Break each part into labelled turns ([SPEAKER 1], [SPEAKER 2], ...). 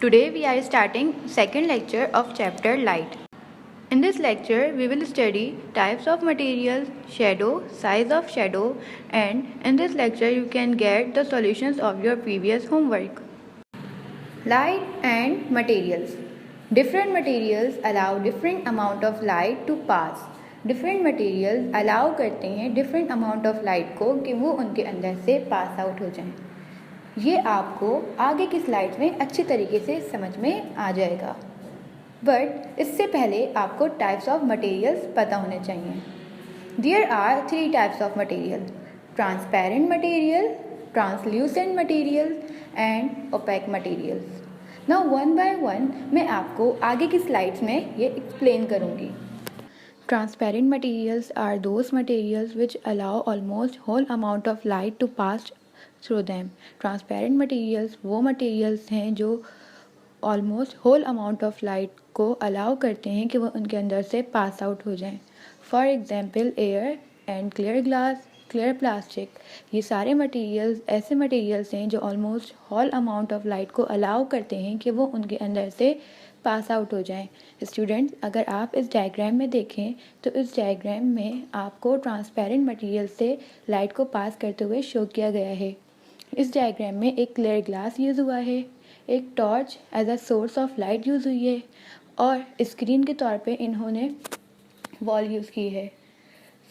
[SPEAKER 1] Today we are starting second lecture of chapter Light. In this lecture we will study types of materials, shadow, size of shadow, and in this lecture you can get the solutions of your previous homework. Light and materials. Different materials allow different amount of light to pass. Different materials allow करते हैं different amount of light को कि वो उनके अंदर से pass out हो जाएं। ये आपको आगे की स्लाइड्स में अच्छी तरीके से समझ में आ जाएगा, बट इससे पहले आपको टाइप्स ऑफ मटेरियल्स पता होने चाहिए। There are 3 types of material: transparent material, translucent material and opaque materials. Now one by one मैं आपको आगे की स्लाइड्स में ये एक्सप्लेन करूँगी। Transparent materials are those materials which allow almost whole amount of light to pass through them. Transparent materials वो materials हैं जो almost whole amount of light को allow करते हैं कि वो उनके अंदर से pass out हो जाएं। For example, air and clear glass, clear plastic, ये सारे materials ऐसे materials हैं जो almost whole amount of light को allow करते हैं कि वो उनके अंदर से पास आउट हो जाएं। स्टूडेंट्स, अगर आप इस डायग्राम में देखें तो इस डायग्राम में आपको ट्रांसपेरेंट मटेरियल से लाइट को पास करते हुए शो किया गया है। इस डायग्राम में एक क्लियर ग्लास यूज़ हुआ है, एक torch as a source of light use हुई है और स्क्रीन के तौर पे इन्होंने वॉल यूज़ की है।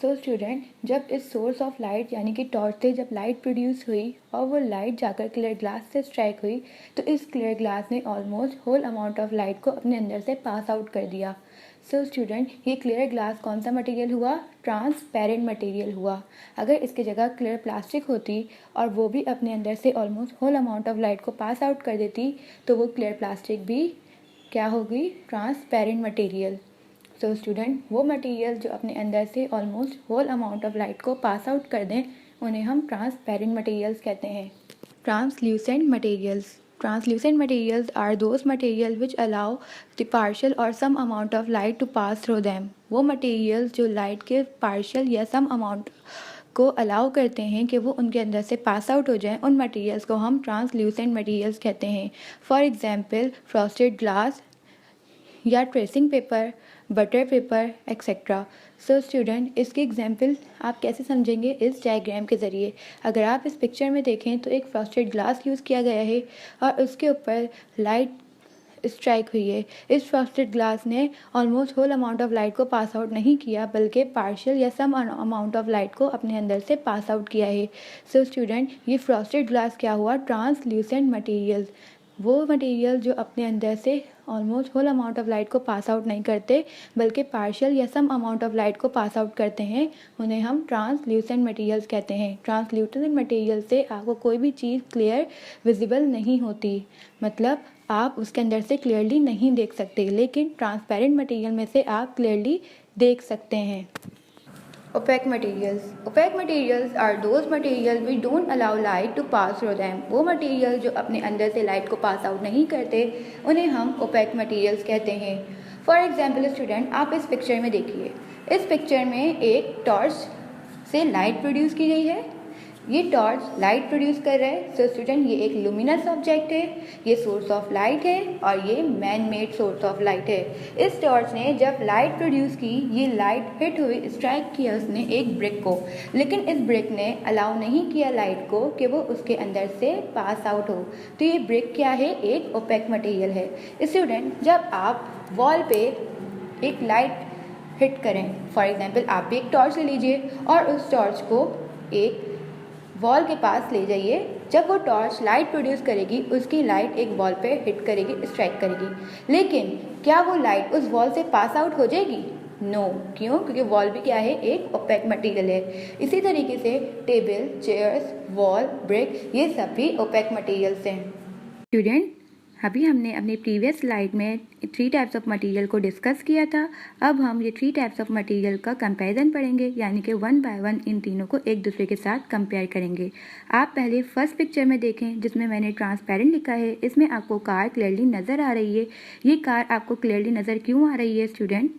[SPEAKER 1] सो स्टूडेंट, जब इस सोर्स ऑफ लाइट यानी कि टॉर्च से जब लाइट प्रोड्यूस हुई और वो लाइट जाकर क्लियर ग्लास से स्ट्राइक हुई तो इस क्लियर ग्लास ने almost whole amount of light को अपने अंदर से पास आउट कर दिया। सो स्टूडेंट, ये क्लियर ग्लास कौन सा मटेरियल हुआ? ट्रांसपेरेंट मटेरियल हुआ। अगर इसकी जगह क्लियर प्लास्टिक होती और वो भी अपने अंदर से almost whole amount of light को पास आउट कर देती तो वो क्लियर प्लास्टिक भी क्या होगी? Transparent material. सो स्टूडेंट, वो मटेरियल जो अपने अंदर से almost whole amount of light को पास आउट कर दें उन्हें हम ट्रांसपेरेंट मटेरियल्स कहते हैं। Translucent materials. Translucent materials are those materials which allow the partial or some amount of light to pass through them. वो materials जो लाइट के partial या some amount को अलाउ करते हैं कि वो उनके अंदर से पास आउट हो जाएं, उन मटेरियल्स को हम ट्रांसल्यूसेंट मटेरियल्स कहते हैं। फॉर एग्जाम्पल, फ्रॉस्टेड ग्लास या tracing paper, butter paper etcetera. So student, इसकी एग्जाम्पल आप कैसे समझेंगे? इस डायग्राम के ज़रिए। अगर आप इस पिक्चर में देखें तो एक फ्रॉस्टेड ग्लास यूज़ किया गया है और उसके ऊपर लाइट स्ट्राइक हुई है। इस फ्रॉस्टेड ग्लास ने almost whole amount of light को पास आउट नहीं किया बल्कि पार्शियल या सम अमाउंट ऑफ लाइट को अपने अंदर से पास आउट किया है। सो स्टूडेंट, ये फ्रॉस्टेड ग्लास क्या हुआ? Translucent material. वो मटेरियल जो अपने अंदर से almost whole amount of light को पास आउट नहीं करते बल्कि पार्शियल या सम अमाउंट ऑफ लाइट को पास आउट करते हैं, उन्हें हम ट्रांसल्यूसेंट मटेरियल्स कहते हैं। ट्रांसल्यूसेंट मटेरियल से आपको कोई भी चीज़ क्लियर विजिबल नहीं होती, मतलब आप उसके अंदर से क्लियरली नहीं देख सकते, लेकिन ट्रांसपेरेंट मटेरियल में से आप क्लियरली देख सकते हैं। Opaque materials. Opaque materials are those materials which don't allow light to pass through them. वो मटेरियल जो अपने अंदर से लाइट को पास आउट नहीं करते उन्हें हम opaque materials कहते हैं। फॉर एग्जाम्पल स्टूडेंट, आप इस पिक्चर में देखिए। इस पिक्चर में एक टॉर्च से लाइट प्रोड्यूस की गई है। ये टॉर्च लाइट प्रोड्यूस कर रहा है। सो स्टूडेंट, ये एक लुमिनस ऑब्जेक्ट है, ये सोर्स ऑफ लाइट है और ये man made source of light है। इस टॉर्च ने जब लाइट प्रोड्यूस की, ये लाइट हिट हुई, स्ट्राइक किया उसने एक ब्रिक को, लेकिन इस ब्रिक ने अलाउ नहीं किया लाइट को कि वो उसके अंदर से पास आउट हो। तो ये ब्रिक क्या है? एक ओपेक मटेरियल है। स्टूडेंट, जब आप वॉल पे एक लाइट हिट करें, फॉर एग्जाम्पल आप भी एक टॉर्च ले लीजिए और उस टॉर्च को एक वॉल के पास ले जाइए। जब वो टॉर्च लाइट प्रोड्यूस करेगी, उसकी लाइट एक वॉल पे हिट करेगी, स्ट्राइक करेगी, लेकिन क्या वो लाइट उस वॉल से पास आउट हो जाएगी? नो। क्यों? क्योंकि वॉल भी क्या है? एक ओपेक मटेरियल है। इसी तरीके से टेबल, चेयर्स, वॉल, ब्रिक, ये सब भी ओपेक मटेरियल्स हैं। स्टूडेंट, अभी हमने अपनी प्रीवियस स्लाइड में 3 टाइप्स ऑफ मटेरियल को डिस्कस किया था। अब हम ये 3 टाइप्स ऑफ मटेरियल का कंपैरिजन पढ़ेंगे, यानी कि 1 बाय 1 इन तीनों को एक दूसरे के साथ कंपेयर करेंगे। आप पहले फर्स्ट पिक्चर में देखें जिसमें मैंने ट्रांसपेरेंट लिखा है। इसमें आपको कार क्लियरली नज़र आ रही है। ये कार आपको क्लियरली नज़र क्यों आ रही है स्टूडेंट?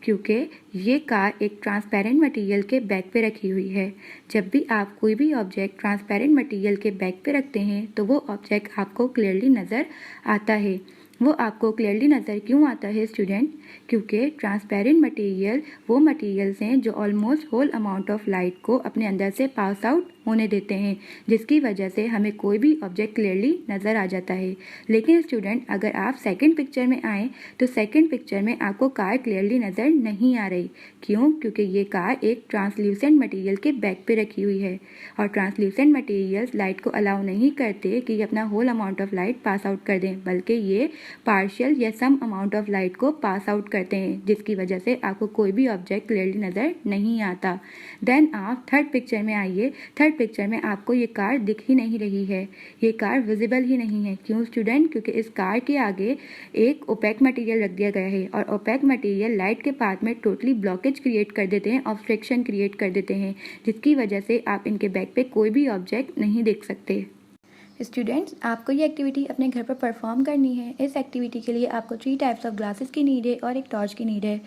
[SPEAKER 1] क्योंकि ये कार एक ट्रांसपेरेंट मटेरियल के बैक पे रखी हुई है। जब भी आप कोई भी ऑब्जेक्ट ट्रांसपेरेंट मटेरियल के बैक पे रखते हैं तो वो ऑब्जेक्ट आपको क्लियरली नज़र आता है। वो आपको क्लियरली नज़र क्यों आता है स्टूडेंट? क्योंकि ट्रांसपेरेंट मटेरियल वो मटेरियल्स हैं जो almost whole amount of light को अपने अंदर से पास आउट होने देते हैं, जिसकी वजह से हमें कोई भी ऑब्जेक्ट क्लियरली नज़र आ जाता है। लेकिन स्टूडेंट, अगर आप सेकंड पिक्चर में आएँ तो सेकंड पिक्चर में आपको कार क्लियरली नज़र नहीं आ रही। क्यों? क्योंकि ये कार एक ट्रांसल्यूसेंट मटेरियल के बैक पे रखी हुई है और ट्रांसल्यूसेंट मटेरियल्स लाइट को अलाउ नहीं करते कि ये अपना whole amount of light pass out कर दें, बल्कि ये पार्शियल या सम अमाउंट ऑफ लाइट को पास आउट करते हैं, जिसकी वजह से आपको कोई भी ऑब्जेक्ट क्लियरली नज़र नहीं आता। देन आप थर्ड पिक्चर में आइए। थर्ड पिक्चर में आपको ये कार दिख ही नहीं रही है, ये कार विजिबल ही नहीं है। क्यों स्टूडेंट? क्योंकि इस कार के आगे एक ओपेक मटेरियल रख दिया गया है और ओपेक मटेरियल लाइट के पाथ में टोटली ब्लॉकेज क्रिएट कर देते हैं, ऑब्स्ट्रक्शन क्रिएट कर देते हैं, जिसकी वजह से आप इनके बैक पे कोई भी ऑब्जेक्ट नहीं देख सकते। स्टूडेंट्स, आपको ये एक्टिविटी अपने घर पर परफॉर्म करनी है। इस एक्टिविटी के लिए आपको 3 टाइप्स ऑफ ग्लासेस की नीड है और एक टॉर्च की नीड है।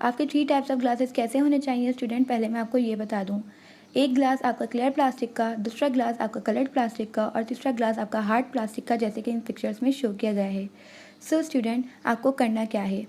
[SPEAKER 1] आपके 3 टाइप्स ऑफ ग्लासेस कैसे होने चाहिए स्टूडेंट, पहले मैं आपको ये बता दूँ। एक ग्लास आपका क्लियर प्लास्टिक का, दूसरा ग्लास आपका कलर्ड प्लास्टिक का और तीसरा ग्लास आपका हार्ड प्लास्टिक का, जैसे कि इन पिक्चर्स में शो किया गया है। सो स्टूडेंट, आपको करना क्या है,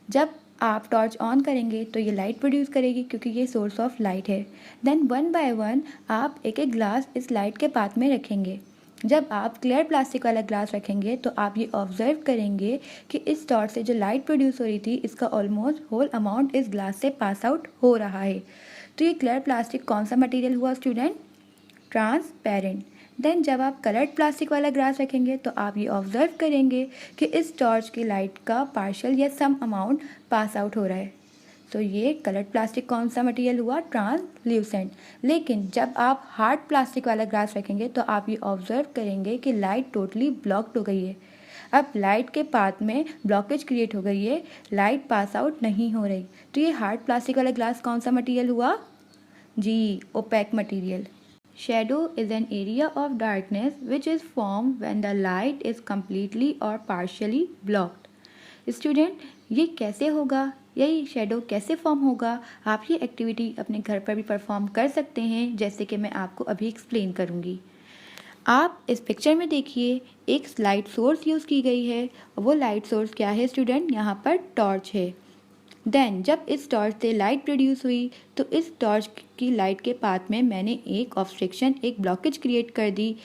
[SPEAKER 1] जब आप टॉर्च ऑन करेंगे तो ये लाइट प्रोड्यूस करेगी क्योंकि ये सोर्स ऑफ लाइट है। देन 1 बाय 1 आप एक एक ग्लास इस लाइट के पाथ में रखेंगे। जब आप क्लियर प्लास्टिक वाला ग्लास रखेंगे तो आप ये ऑब्जर्व करेंगे कि इस टॉर्च से जो लाइट प्रोड्यूस हो रही थी, इसका ऑलमोस्ट होल अमाउंट इस ग्लास से पास आउट हो रहा है। तो ये क्लियर प्लास्टिक कौन सा मटेरियल हुआ स्टूडेंट? ट्रांसपेरेंट। देन जब आप कलर्ड प्लास्टिक वाला ग्लास रखेंगे तो आप ये ऑब्जर्व करेंगे कि इस टॉर्च की लाइट का पार्शियल या सम अमाउंट पास आउट हो रहा है। तो ये कलर्ड प्लास्टिक कौन सा मटेरियल हुआ? ट्रांसल्यूसेंट। लेकिन जब आप हार्ड प्लास्टिक वाला ग्लास रखेंगे तो आप ये ऑब्जर्व करेंगे कि लाइट टोटली ब्लॉक्ड हो गई है। अब लाइट के पाथ में ब्लॉकेज क्रिएट हो गई है, लाइट पास आउट नहीं हो रही। तो ये हार्ड प्लास्टिक वाला ग्लास कौन सा मटेरियल हुआ? जी, opaque material. Shadow is an area of darkness which is formed when the light is completely or partially blocked. Student, ये कैसे होगा, यही शेडो कैसे फॉर्म होगा? आप ये एक्टिविटी अपने घर पर भी परफॉर्म कर सकते हैं, जैसे कि मैं आपको अभी एक्सप्लेन करूँगी। आप इस पिक्चर में देखिए, एक लाइट सोर्स यूज़ की गई है। वो लाइट सोर्स क्या है स्टूडेंट? यहाँ पर टॉर्च है। देन जब इस टॉर्च से लाइट प्रोड्यूस हुई तो इस टॉर्च की लाइट के पाथ में मैंने एक ऑब्स्ट्रक्शन, एक ब्लॉकेज क्रिएट कर दी।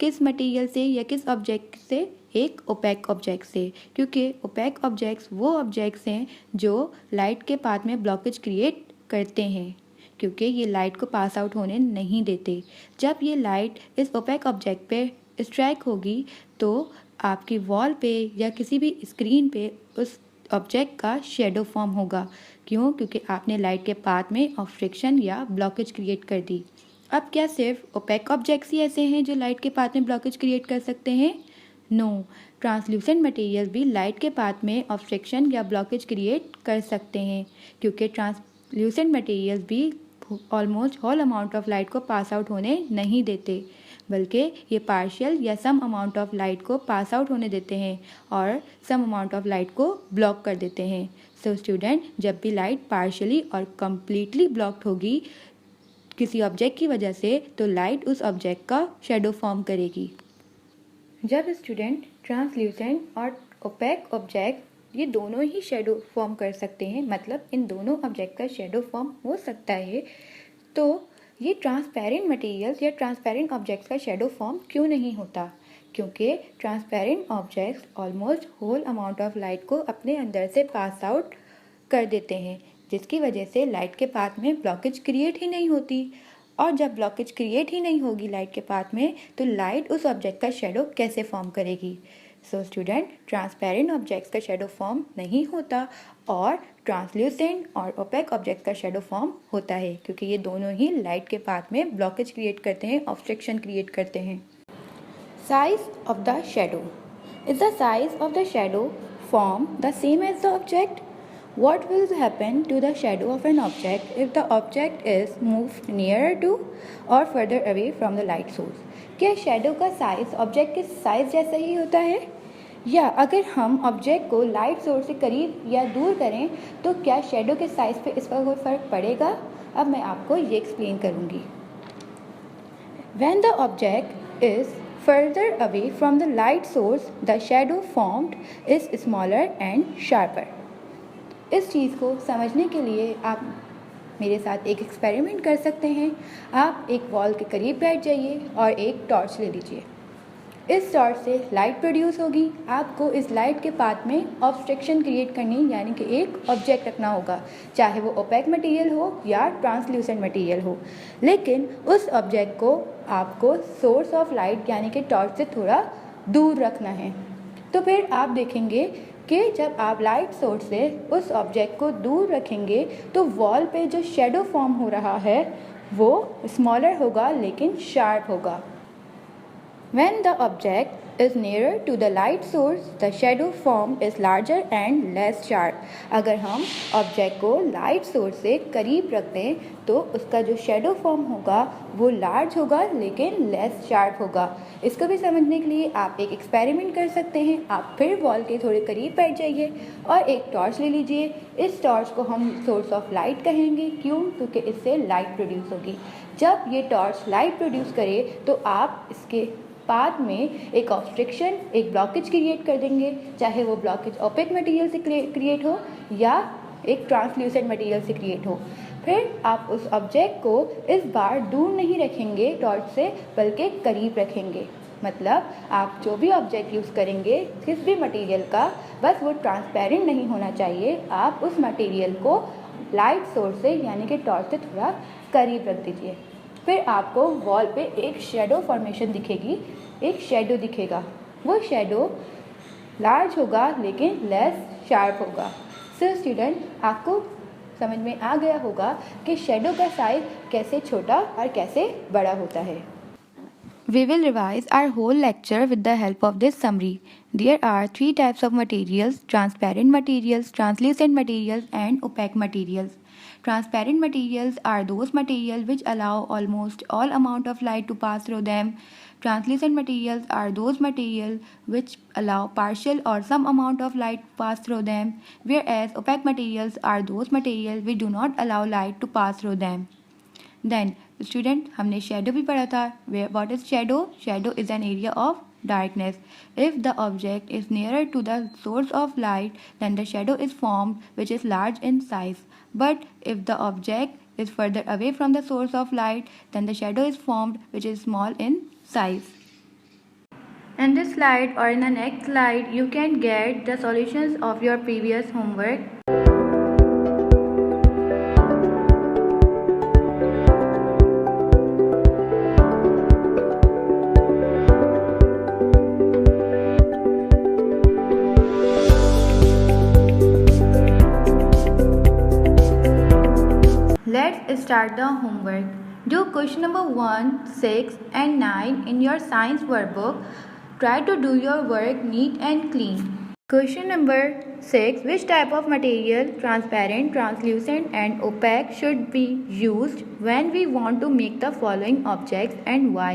[SPEAKER 1] किस मटेरियल से या किस ऑब्जेक्ट से? एक ओपेक ऑब्जेक्ट से, क्योंकि ओपेक ऑब्जेक्ट्स वो ऑब्जेक्ट्स हैं जो लाइट के पाथ में ब्लॉकेज क्रिएट करते हैं, क्योंकि ये लाइट को पास आउट होने नहीं देते। जब ये लाइट इस ओपेक ऑब्जेक्ट पे स्ट्राइक होगी तो आपकी वॉल पे या किसी भी स्क्रीन पे उस ऑब्जेक्ट का शेडो फॉर्म होगा। क्यों? क्योंकि आपने लाइट के पाथ में ऑब्स्ट्रक्शन या ब्लॉकेज क्रिएट कर दी। अब क्या सिर्फ ओपेक ऑब्जेक्ट्स ही ऐसे हैं जो लाइट के पाथ में ब्लॉकेज क्रिएट कर सकते हैं? नो, ट्रांसल्यूसेंट मटेरियल भी लाइट के पाथ में ऑब्स्ट्रक्शन या ब्लॉकेज क्रिएट कर सकते हैं, क्योंकि ट्रांसल्यूसेंट मटेरियल्स भी almost whole amount of light को पास आउट होने नहीं देते, बल्कि ये पार्शियल या सम अमाउंट ऑफ लाइट को पास आउट होने देते हैं और सम अमाउंट ऑफ लाइट को ब्लॉक कर देते हैं। सो स्टूडेंट, जब भी लाइट पार्शियली और कम्प्लीटली ब्लॉक्ड होगी किसी ऑब्जेक्ट की वजह से, तो लाइट उस ऑब्जेक्ट का शेडो फॉर्म करेगी। जब स्टूडेंट ट्रांसल्यूसेंट और ओपेक ऑब्जेक्ट ये दोनों ही शेडो फॉर्म कर सकते हैं, मतलब इन दोनों ऑब्जेक्ट का शेडो फॉर्म हो सकता है, तो ये ट्रांसपेरेंट मटेरियल्स या ट्रांसपेरेंट ऑब्जेक्ट्स का शेडो फॉर्म क्यों नहीं होता? क्योंकि transparent objects almost whole amount of light को अपने अंदर से पास आउट कर देते हैं, जिसकी वजह से लाइट के पाथ में ब्लॉकेज क्रिएट ही नहीं होती। और जब ब्लॉकेज क्रिएट ही नहीं होगी लाइट के पाथ में, तो लाइट उस ऑब्जेक्ट का शेडो कैसे फॉर्म करेगी? सो स्टूडेंट, ट्रांसपेरेंट ऑब्जेक्ट्स का शेडो फॉर्म नहीं होता और ट्रांसल्यूसेंट और ओपेक ऑब्जेक्ट्स का शेडो फॉर्म होता है, क्योंकि ये दोनों ही लाइट के पाथ में ब्लॉकेज क्रिएट करते हैं, ऑब्स्ट्रक्शन क्रिएट करते हैं। Size of the shadow. Is the size of the shadow form the same as the object? What will happen to the shadow of an object if the object is moved nearer to or further away from the light source? क्या shadow का size object के size जैसा ही होता है, या अगर हम object को लाइट सोर्स से करीब या दूर करें तो क्या शेडो के साइज पे इसका कोई फ़र्क पड़ेगा? अब मैं आपको ये एक्सप्लेन करूँगी। When the object is Further away from the light source, the shadow formed is smaller and sharper. इस चीज़ को समझने के लिए आप मेरे साथ एक एक्सपेरिमेंट कर सकते हैं। आप एक वॉल के करीब बैठ जाइए और एक टॉर्च ले लीजिए। इस टॉर्च से लाइट प्रोड्यूस होगी। आपको इस लाइट के पाथ में ऑब्स्ट्रक्शन क्रिएट करनी यानी कि एक ऑब्जेक्ट रखना होगा, चाहे वो ओपेक मटेरियल हो या ट्रांसल्यूसेंट मटेरियल हो, लेकिन उस ऑब्जेक्ट को आपको सोर्स ऑफ लाइट यानी कि टॉर्च से थोड़ा दूर रखना है। तो फिर आप देखेंगे कि जब आप लाइट सोर्स से उस ऑब्जेक्ट को दूर रखेंगे तो वॉल पे जो शेडो फॉर्म हो रहा है वो स्मॉलर होगा लेकिन शार्प होगा। When the object is nearer to the light source, the shadow form is larger and less sharp. अगर हम ऑब्जेक्ट को लाइट सोर्स से करीब रख दें तो उसका जो शेडो फॉर्म होगा वो लार्ज होगा लेकिन लेस शार्प होगा। इसको भी समझने के लिए आप एक एक्सपेरिमेंट कर सकते हैं। आप फिर वॉल के थोड़े करीब बैठ जाइए और एक टॉर्च ले लीजिए। इस टॉर्च को हम सोर्स ऑफ लाइट कहेंगे। क्यों? क्योंकि इससे लाइट प्रोड्यूस होगी। जब ये टॉर्च लाइट प्रोड्यूस करे तो आप इसके पाथ में एक ऑब्स्ट्रक्शन, एक ब्लॉकेज क्रिएट कर देंगे, चाहे वो ब्लॉकेज ओपेक मटेरियल से क्रिएट हो या एक ट्रांसल्यूसेंट मटेरियल से क्रिएट हो। फिर आप उस ऑब्जेक्ट को इस बार दूर नहीं रखेंगे टॉर्च से, बल्कि करीब रखेंगे। मतलब आप जो भी ऑब्जेक्ट यूज़ करेंगे किस भी मटेरियल का, बस वो ट्रांसपेरेंट नहीं होना चाहिए। आप उस मटेरियल को लाइट सोर्स से यानी कि टॉर्च से थोड़ा करीब रख दीजिए। फिर आपको वॉल पे एक शेडो फॉर्मेशन दिखेगी, एक शेडो दिखेगा। वो शेडो लार्ज होगा लेकिन लेस शार्प होगा। सो स्टूडेंट, आपको समझ में आ गया होगा कि शेडो का साइज कैसे छोटा और कैसे बड़ा होता है। We will revise our whole lecture with the help of this summary. There are 3 types of materials: transparent materials, translucent materials, and opaque materials. Transparent materials are those materials which allow almost all amount of light to pass through them. Translucent materials are those materials which allow partial or some amount of light to pass through them, whereas opaque materials are those materials which do not allow light to pass through them. Then student, हमने shadow भी पढ़ा था। What is shadow? Shadow is an area of darkness. If the object is nearer to the source of light, then the shadow is formed, which is large in size. But if the object is further away from the source of light, then the shadow is formed, which is small in size. In this slide or in the next slide, you can get the solutions of your previous homework. Let's start the homework. Do question number 1, 6 and 9 in your science workbook. Try to do your work neat and clean. Question number 6. Which type of material, transparent, translucent and opaque, should be used when we want to make the following objects and why?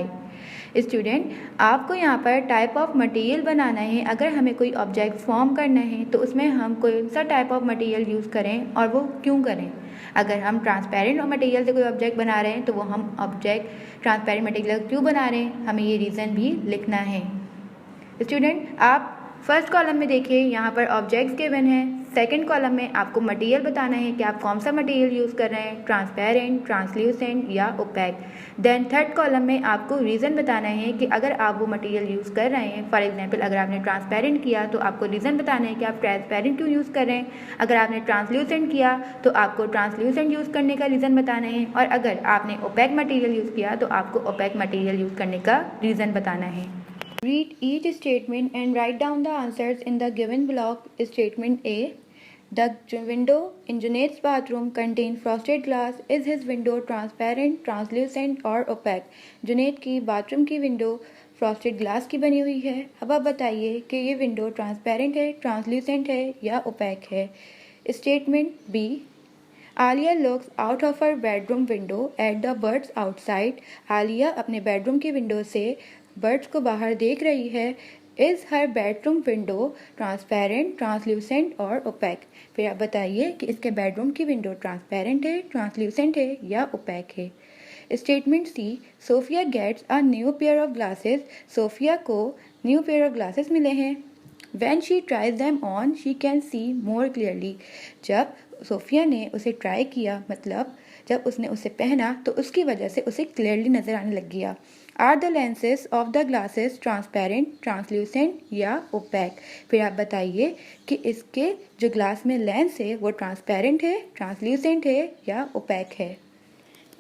[SPEAKER 1] Student, आपको यहाँ पर type of material बनाना है। अगर हमें कोई object form करना है तो उसमें हम कोई सा टाइप ऑफ मटेरियल यूज़ करें और वो क्यों करें। अगर हम ट्रांसपेरेंट मटेरियल से कोई ऑब्जेक्ट बना रहे हैं तो वो हम ऑब्जेक्ट ट्रांसपेरेंट मटेरियल क्यों बना रहे हैं, हमें ये रीज़न भी लिखना है। स्टूडेंट, आप फर्स्ट कॉलम में देखिए, यहाँ पर ऑब्जेक्ट्स गिवन है। सेकंड कॉलम में आपको मटेरियल बताना है कि आप कौन सा मटेरियल यूज़ कर रहे हैं, ट्रांसपेरेंट, ट्रांसल्यूसेंट या ओपेक। देन थर्ड कॉलम में आपको रीज़न बताना है कि अगर आप वो मटेरियल यूज़ कर रहे हैं, फॉर एग्जांपल अगर आपने ट्रांसपेरेंट किया तो आपको रीज़न बताना है कि आप ट्रांसपेरेंट क्यों यूज़ कर रहे हैं। अगर आपने ट्रांसल्यूसेंट किया तो आपको ट्रांसल्यूसेंट यूज़ करने का रीज़न बताना है, और अगर आपने ओपेक मटेरियल यूज़ किया तो आपको ओपेक मटेरियल यूज़ करने का रीज़न बताना है। Read each statement and write down the answers in the given block. Statement A. The window in Junaid's bathroom contains frosted glass. Is his window transparent, translucent or opaque? Junaid की bathroom की window frosted glass की बनी हुई है। अब आप बताइए कि ये विंडो ट्रांसपेरेंट है, ट्रांसल्यूसेंट है या ओपेक है। Statement B. Alia looks out of her bedroom window at the birds outside. Alia अपने बेडरूम की विंडो से बर्ड्स को बाहर देख रही है। Is her bedroom window transparent, translucent और ओपेक? फिर आप बताइए कि इसके बेडरूम की विंडो ट्रांसपेरेंट है, ट्रांसल्यूसेंट है या ओपेक है। Statement C, Sophia gets a new pair of glasses. Sophia को न्यू पेयर ऑफ ग्लासेस मिले हैं। When she tries them on, she can see more clearly. जब सोफिया ने उसे ट्राई किया, मतलब जब उसने उसे पहना तो उसकी वजह से उसे क्लियरली नज़र आने लग गया। Are the lenses of the glasses transparent, translucent या ओपैक? फिर आप बताइए कि इसके जो ग्लास में लेंस है वो ट्रांसपेरेंट है, ट्रांसल्यूसेंट है या ओपैक है।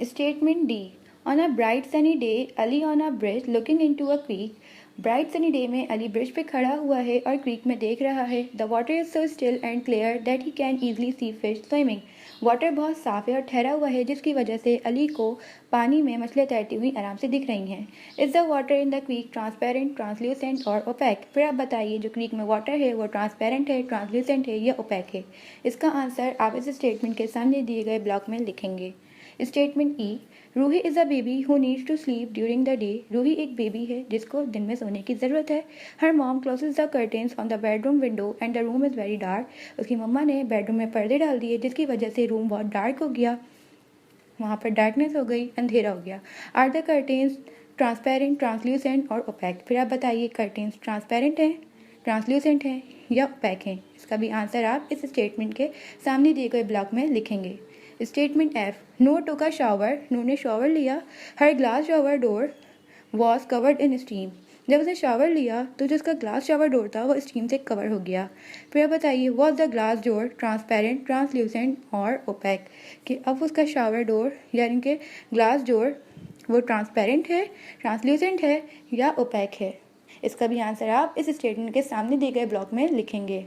[SPEAKER 1] Statement D, on a bright sunny day Ali on a bridge looking into a creek. Bright sunny day में अली ब्रिज पे खड़ा हुआ है और क्रीक में देख रहा है। The water is so still and clear that he can easily see fish swimming. Water बहुत साफ है और ठहरा हुआ है जिसकी वजह से अली को पानी में मछलियाँ तैरती हुई आराम से दिख रही हैं। Is the water in the creek transparent, translucent और ओपैक? फिर आप बताइए जो क्रीक में वाटर है वो ट्रांसपेरेंट है, ट्रांसल्यूसेंट है या ओपैक है? इसका आंसर आप इस स्टेटमेंट के सामने दिए गए ब्लॉक में लिखेंगे। Statement E, Ruhi is a baby who needs to sleep during the day. Ruhi एक बेबी है जिसको दिन में सोने की ज़रूरत है। Her mom closes the curtains on the bedroom window and the room is very dark. उसकी मम्मा ने बेडरूम में पर्दे डाल दिए जिसकी वजह से रूम बहुत डार्क हो गया, वहाँ पर डार्कनेस हो गई, अंधेरा हो गया। Are the curtains transparent, translucent और ओपैक? फिर आप बताइए कर्टेन्स ट्रांसपेरेंट हैं, ट्रांसल्यूसेंट हैं या ओपैक हैं? इसका भी आंसर आप इस स्टेटमेंट के सामने दिए गए ब्लॉक में लिखेंगे। Statement F, Noor took a shower. Noor ने शावर लिया। Her glass shower door was covered in steam. जब उसने शावर लिया तो जो उसका ग्लास शावर डोर था वो स्टीम से कवर हो गया। फिर आप बताइए was the glass door transparent, translucent और ओपैक? कि अब उसका शावर डोर यानी कि ग्लास डोर वो ट्रांसपेरेंट है, ट्रांसल्यूसेंट है या ओपैक है? इसका भी आंसर आप इस स्टेटमेंट के सामने दिए गए ब्लॉक में लिखेंगे।